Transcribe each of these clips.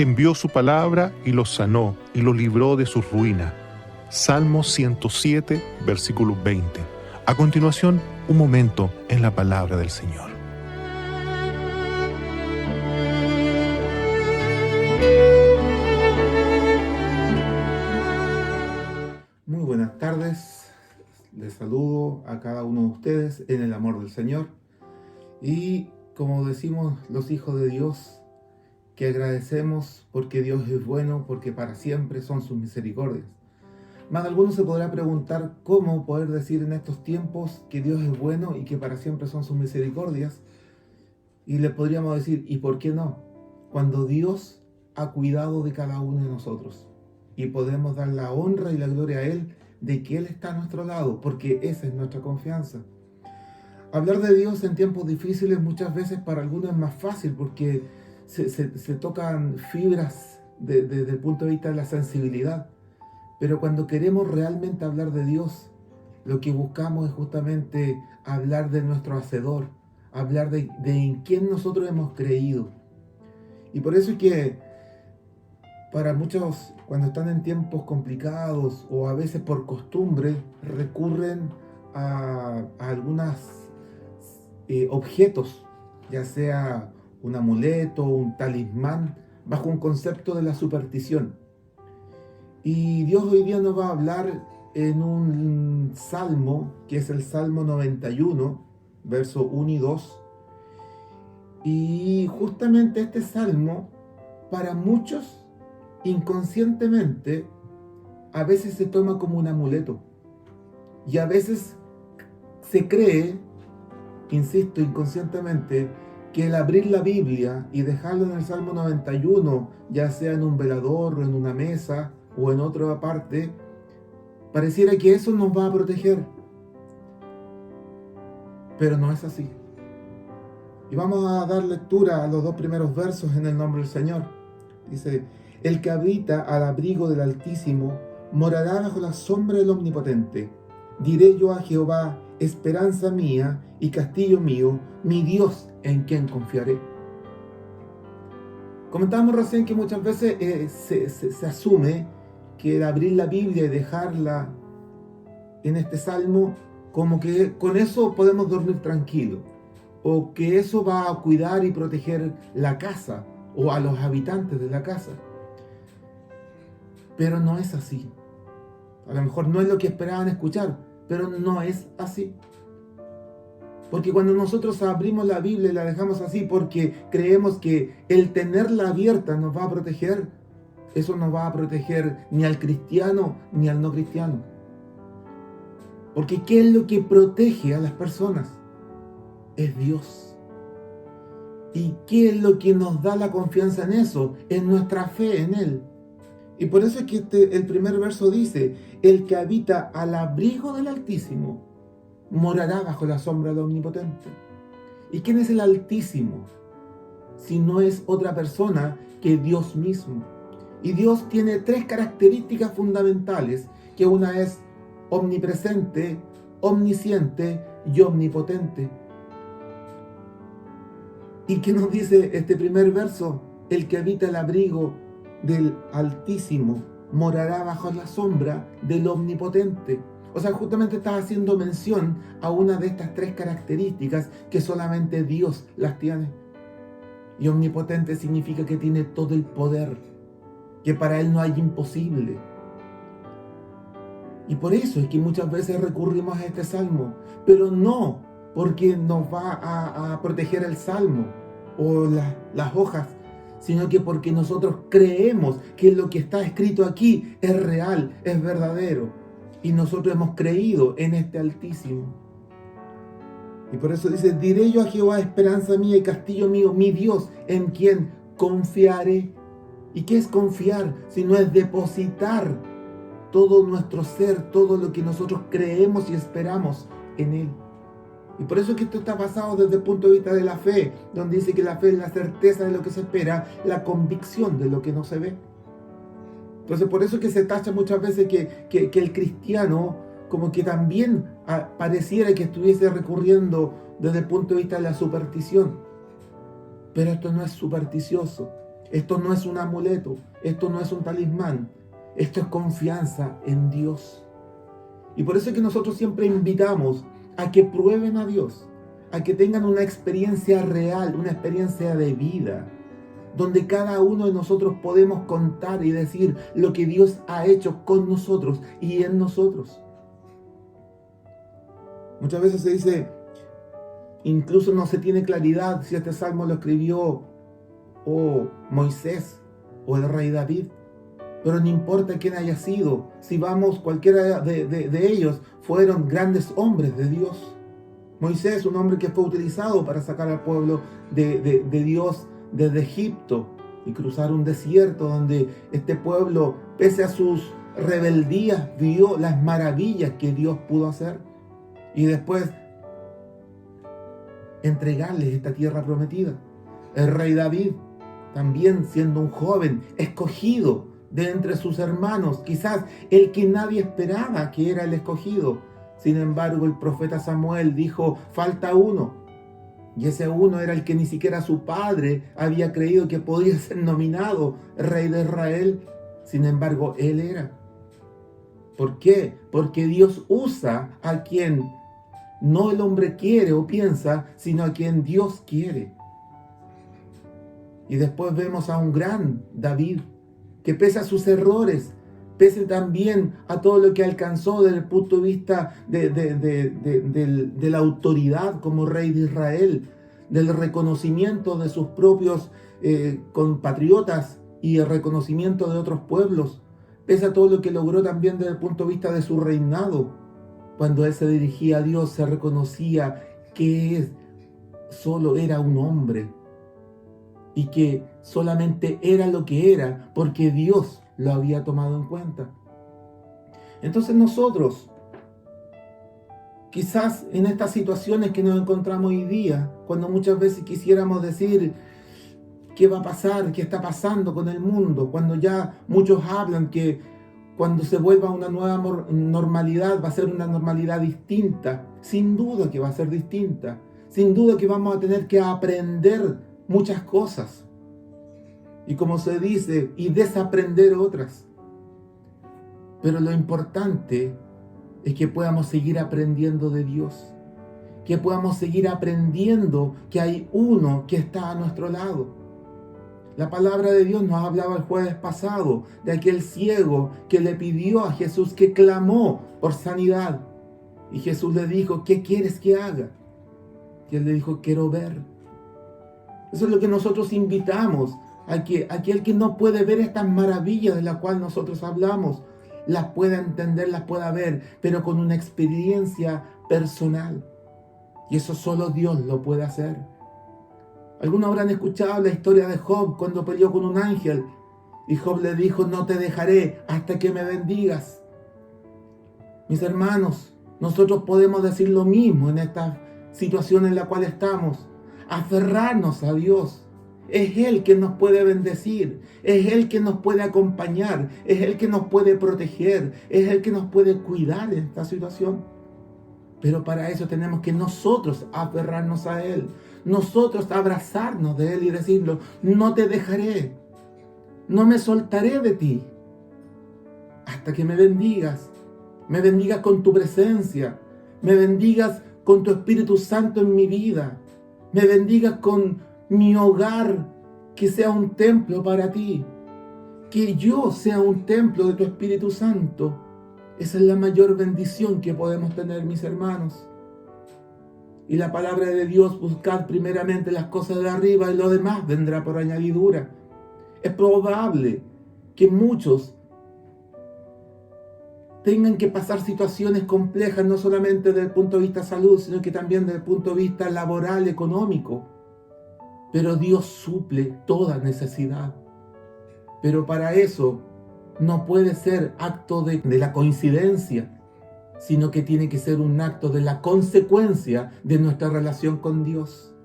envió su palabra y los sanó y los libró de su ruina. Salmo 107, versículo 20. A continuación, un momento en la palabra del Señor. Muy buenas tardes, les saludo a cada uno de ustedes en el amor del Señor y como decimos los hijos de Dios, que agradecemos porque Dios es bueno, porque para siempre son sus misericordias. Más de alguno se podrá preguntar cómo poder decir en estos tiempos que Dios es bueno y que para siempre son sus misericordias, y le podríamos decir, ¿y por qué no? Cuando Dios ha cuidado de cada uno de nosotros. Y podemos dar la honra y la gloria a Él de que Él está a nuestro lado, porque esa es nuestra confianza. Hablar de Dios en tiempos difíciles muchas veces para algunos es más fácil porque se tocan fibras desde el punto de vista de la sensibilidad. Pero cuando queremos realmente hablar de Dios, lo que buscamos es justamente hablar de nuestro Hacedor, hablar de en quién nosotros hemos creído. Y por eso es que para muchos, cuando están en tiempos complicados o a veces por costumbre, recurren a algunos objetos, ya sea un amuleto, un talismán, bajo un concepto de la superstición. Y Dios hoy día nos va a hablar en un salmo, que es el Salmo 91, versos 1 y 2. Y justamente este salmo, para muchos, inconscientemente, a veces se toma como un amuleto. Y a veces se cree, insisto, inconscientemente, que el abrir la Biblia y dejarlo en el Salmo 91, ya sea en un velador o en una mesa o en otra parte, pareciera que eso nos va a proteger. Pero no es así. Y vamos a dar lectura a los dos primeros versos en el nombre del Señor. Dice: el que habita al abrigo del Altísimo morará bajo la sombra del Omnipotente. Diré yo a Jehová, esperanza mía y castillo mío, mi Dios en quien confiaré. Comentábamos recién que muchas veces se asume que el abrir la Biblia y dejarla en este salmo, como que con eso podemos dormir tranquilos, o que eso va a cuidar y proteger la casa o a los habitantes de la casa. Pero no es así. A lo mejor no es lo que esperaban escuchar, pero no es así. Porque cuando nosotros abrimos la Biblia y la dejamos así porque creemos que el tenerla abierta nos va a proteger, eso no va a proteger ni al cristiano ni al no cristiano. Porque ¿qué es lo que protege a las personas? Es Dios. ¿Y qué es lo que nos da la confianza en eso? Es nuestra fe en Él. Y por eso es que el primer verso dice: el que habita al abrigo del Altísimo morará bajo la sombra del Omnipotente. ¿Y quién es el Altísimo? Si no es otra persona que Dios mismo. Y Dios tiene tres características fundamentales, que una es omnipresente, omnisciente y omnipotente. ¿Y qué nos dice este primer verso? El que habita el abrigo del Altísimo morará bajo la sombra del Omnipotente. O sea, justamente está haciendo mención a una de estas tres características que solamente Dios las tiene. Y omnipotente significa que tiene todo el poder, que para Él no hay imposible. Y por eso es que muchas veces recurrimos a este salmo, pero no porque nos va a proteger el salmo o las hojas, sino que porque nosotros creemos que lo que está escrito aquí es real, es verdadero, y nosotros hemos creído en este Altísimo. Y por eso dice: diré yo a Jehová, esperanza mía y castillo mío, mi Dios en quien confiaré. ¿Y qué es confiar? Si no es depositar todo nuestro ser, todo lo que nosotros creemos y esperamos en Él. Y por eso es que esto está basado desde el punto de vista de la fe, donde dice que la fe es la certeza de lo que se espera, la convicción de lo que no se ve. Entonces por eso es que se tacha muchas veces que el cristiano como que también pareciera que estuviese recurriendo desde el punto de vista de la superstición. Pero esto no es supersticioso. Esto no es un amuleto, esto no es un talismán, esto es confianza en Dios. Y por eso es que nosotros siempre invitamos a que prueben a Dios, a que tengan una experiencia real, una experiencia de vida, donde cada uno de nosotros podemos contar y decir lo que Dios ha hecho con nosotros y en nosotros. Muchas veces se dice, incluso no se tiene claridad si este salmo lo escribió Moisés o el rey David. Pero no importa quién haya sido, si vamos, cualquiera de ellos fueron grandes hombres de Dios. Moisés, un hombre que fue utilizado para sacar al pueblo de Dios desde Egipto y cruzar un desierto donde este pueblo, pese a sus rebeldías, vio las maravillas que Dios pudo hacer. Y después entregarles esta tierra prometida. El rey David, también siendo un joven escogido de entre sus hermanos, quizás el que nadie esperaba que era el escogido. Sin embargo, el profeta Samuel dijo, falta uno. Y ese uno era el que ni siquiera su padre había creído que podía ser nominado rey de Israel. Sin embargo, él era. ¿Por qué? Porque Dios usa a quien no el hombre quiere o piensa, sino a quien Dios quiere. Y después vemos a un gran David, que pese a sus errores, pese también a todo lo que alcanzó desde el punto de vista de la autoridad como rey de Israel, del reconocimiento de sus propios compatriotas y el reconocimiento de otros pueblos, pese a todo lo que logró también desde el punto de vista de su reinado. Cuando él se dirigía a Dios, se reconocía que solo era un hombre y que solamente era lo que era porque Dios lo había tomado en cuenta. Entonces nosotros, quizás en estas situaciones que nos encontramos hoy día, cuando muchas veces quisiéramos decir qué va a pasar, qué está pasando con el mundo, cuando ya muchos hablan que cuando se vuelva a una nueva normalidad va a ser una normalidad distinta, sin duda que va a ser distinta, sin duda que vamos a tener que aprender muchas cosas. Y como se dice, y desaprender otras. Pero lo importante es que podamos seguir aprendiendo de Dios. Que podamos seguir aprendiendo que hay uno que está a nuestro lado. La palabra de Dios nos hablaba el jueves pasado de aquel ciego que le pidió a Jesús, que clamó por sanidad. Y Jesús le dijo, ¿qué quieres que haga? Y él le dijo, quiero ver. Eso es lo que nosotros invitamos, a que aquel que no puede ver estas maravillas de las cuales nosotros hablamos, las pueda entender, las pueda ver, pero con una experiencia personal. Y eso solo Dios lo puede hacer. Algunos habrán escuchado la historia de Job cuando peleó con un ángel. Y Job le dijo, no te dejaré hasta que me bendigas. Mis hermanos, nosotros podemos decir lo mismo en esta situación en la cual estamos. Aferrarnos a Dios. Es Él que nos puede bendecir. Es Él que nos puede acompañar. Es Él que nos puede proteger. Es Él que nos puede cuidar en esta situación. Pero para eso tenemos que nosotros aferrarnos a Él. Nosotros abrazarnos de Él y decirlo, no te dejaré. No me soltaré de ti. Hasta que me bendigas. Me bendigas con tu presencia. Me bendigas con tu Espíritu Santo en mi vida. Me bendigas con mi hogar, que sea un templo para ti. Que yo sea un templo de tu Espíritu Santo. Esa es la mayor bendición que podemos tener, mis hermanos. Y la palabra de Dios, buscad primeramente las cosas de arriba y lo demás vendrá por añadidura. Es probable que muchos tengan que pasar situaciones complejas, no solamente desde el punto de vista salud, sino que también desde el punto de vista laboral, económico. Pero Dios suple toda necesidad. Pero para eso no puede ser acto de la coincidencia, sino que tiene que ser un acto de la consecuencia de nuestra relación con Dios.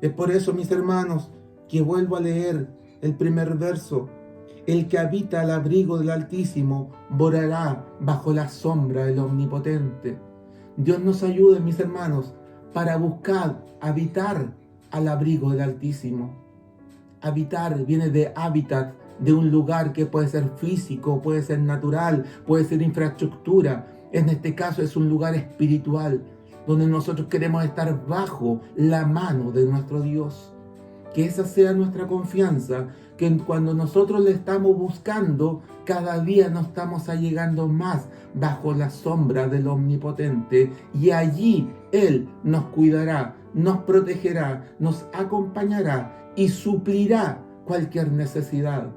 Es por eso, mis hermanos, que vuelvo a leer el primer verso. El que habita al abrigo del Altísimo morará bajo la sombra del Omnipotente. Dios nos ayude, mis hermanos, para buscar habitar al abrigo del Altísimo. Habitar viene de hábitat, de un lugar que puede ser físico, puede ser natural, puede ser infraestructura. En este caso es un lugar espiritual, donde nosotros queremos estar bajo la mano de nuestro Dios. Que esa sea nuestra confianza, que cuando nosotros le estamos buscando, cada día nos estamos allegando más bajo la sombra del Omnipotente, y allí Él nos cuidará, nos protegerá, nos acompañará y suplirá cualquier necesidad.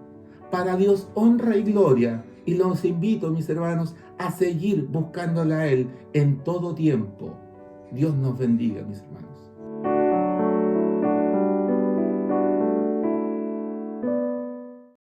Para Dios honra y gloria, y los invito, mis hermanos, a seguir buscándole a Él en todo tiempo. Dios nos bendiga, mis hermanos.